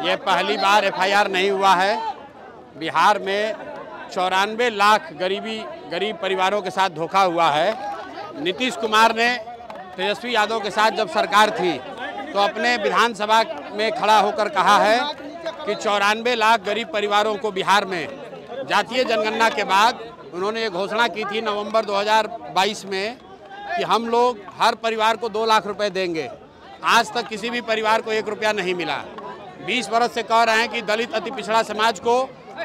ये पहली बार एफआईआर नहीं हुआ है। बिहार में 94 लाख गरीब परिवारों के साथ धोखा हुआ है। नीतीश कुमार ने तेजस्वी यादव के साथ जब सरकार थी तो अपने विधानसभा में खड़ा होकर कहा है कि 94 लाख गरीब परिवारों को बिहार में जातीय जनगणना के बाद उन्होंने ये घोषणा की थी नवंबर 2022 में कि हम लोग हर परिवार को 2 लाख रुपए देंगे। आज तक किसी भी परिवार को 1 रुपया नहीं मिला। 20 वर्ष से कह रहे हैं कि दलित अति पिछड़ा समाज को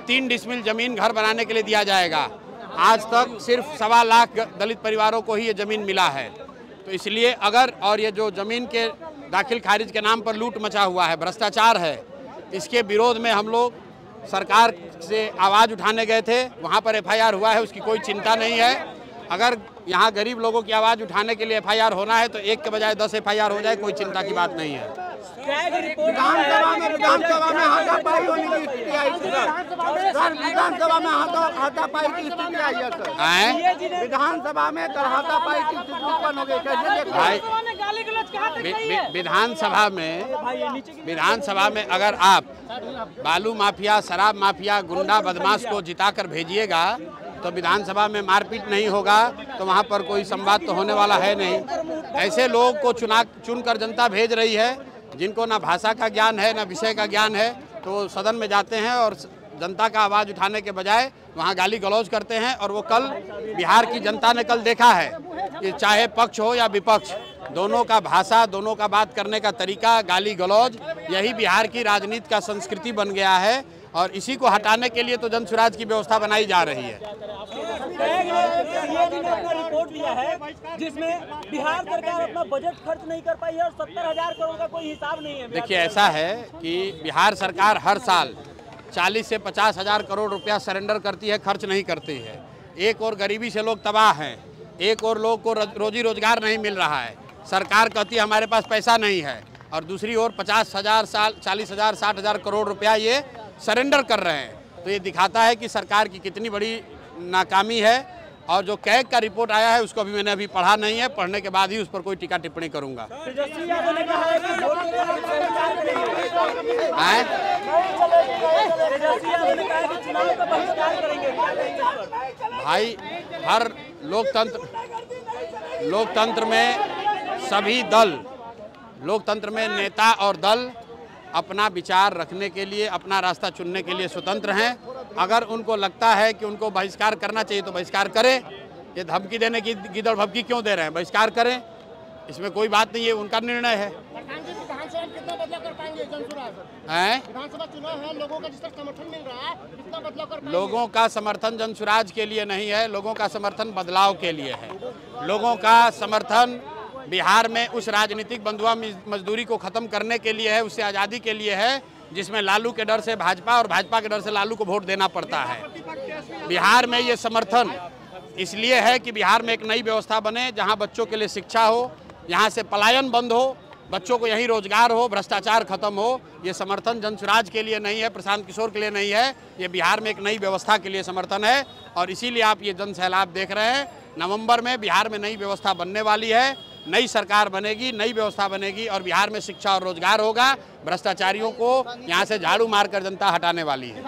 3 डिसमिल जमीन घर बनाने के लिए दिया जाएगा। आज तक सिर्फ 1.25 लाख दलित परिवारों को ही ये ज़मीन मिला है। तो इसलिए और ये जो ज़मीन के दाखिल खारिज के नाम पर लूट मचा हुआ है, भ्रष्टाचार है, इसके विरोध में हम लोग सरकार से आवाज़ उठाने गए थे। वहाँ पर एफआईआर हुआ है, उसकी कोई चिंता नहीं है। अगर यहाँ गरीब लोगों की आवाज़ उठाने के लिए एफआईआर होना है तो 1 के बजाय 10 एफआईआर हो जाए, कोई चिंता की बात नहीं है। विधानसभा में हाथापाई होने की स्थिति आई सर। विधानसभा में हाथापाई की स्थिति आई है सर। विधानसभा में हाथापाई की स्थिति उत्पन्न हो गई, कैसे विधानसभा में अगर आप बालू माफिया, शराब माफिया, गुंडा बदमाश को जिताकर भेजिएगा तो विधानसभा में मारपीट नहीं होगा, तो वहाँ पर कोई संवाद तो होने वाला है नहीं। ऐसे लोगों को चुनकर जनता भेज रही है जिनको ना भाषा का ज्ञान है, ना विषय का ज्ञान है, तो सदन में जाते हैं और जनता का आवाज़ उठाने के बजाय वहाँ गाली गलौज करते हैं। और वो कल बिहार की जनता ने कल देखा है कि चाहे पक्ष हो या विपक्ष, दोनों का भाषा, दोनों का बात करने का तरीका, गाली गलौज, यही बिहार की राजनीति का संस्कृति बन गया है। और इसी को हटाने के लिए तो जन सुराज की व्यवस्था बनाई जा रही है। रिपोर्ट लिया है जिसमें बिहार सरकार अपना बजट खर्च नहीं कर पाई है और 70,000 करोड़ का कोई हिसाब नहीं है। देखिए, ऐसा है कि बिहार सरकार हर साल 40 से 50,000 करोड़ रुपया सरेंडर करती है, खर्च नहीं करती है। एक और गरीबी से लोग तबाह हैं, एक और लोग को रोजी रोजगार नहीं मिल रहा है। सरकार कहती है हमारे पास पैसा नहीं है, और दूसरी ओर 50,000, 40,000, 60,000 करोड़ रुपया ये सरेंडर कर रहे हैं। तो ये दिखाता है कि सरकार की कितनी बड़ी नाकामी है। और जो कैग का रिपोर्ट आया है उसको मैंने अभी पढ़ा नहीं है, पढ़ने के बाद ही उस पर कोई टीका टिप्पणी करूंगा। भाई, हर लोकतंत्र में सभी दल, लोकतंत्र में नेता और दल अपना विचार रखने के लिए, अपना रास्ता चुनने के लिए स्वतंत्र हैं। अगर उनको लगता है कि उनको बहिष्कार करना चाहिए तो बहिष्कार करें। ये धमकी देने की गिदड़ भभकी क्यों दे रहे हैं? बहिष्कार करें, इसमें कोई बात नहीं है, उनका निर्णय है। विधानसभा चुनाव है, लोगों का जिस तरह समर्थन मिल रहा है, कितना बदलाव कर पाएंगे? लोगों का समर्थन जन सुराज के लिए नहीं है, लोगों का समर्थन बदलाव के लिए है। लोगों का समर्थन बिहार में उस राजनीतिक बंधुआ मजदूरी को खत्म करने के लिए है, उससे आज़ादी के लिए है, जिसमें लालू के डर से भाजपा और भाजपा के डर से लालू को वोट देना पड़ता है। बिहार में ये समर्थन इसलिए है कि बिहार में एक नई व्यवस्था बने जहां बच्चों के लिए शिक्षा हो, यहाँ से पलायन बंद हो, बच्चों को यहीं रोजगार हो, भ्रष्टाचार खत्म हो। ये समर्थन जन सुराज के लिए नहीं है, प्रशांत किशोर के लिए नहीं है, ये बिहार में एक नई व्यवस्था के लिए समर्थन है। और इसीलिए आप ये जन सैलाब देख रहे हैं। नवंबर में बिहार में नई व्यवस्था बनने वाली है, नई सरकार बनेगी, नई व्यवस्था बनेगी और बिहार में शिक्षा और रोजगार होगा। भ्रष्टाचारियों को यहाँ से झाड़ू मारकर जनता हटाने वाली है।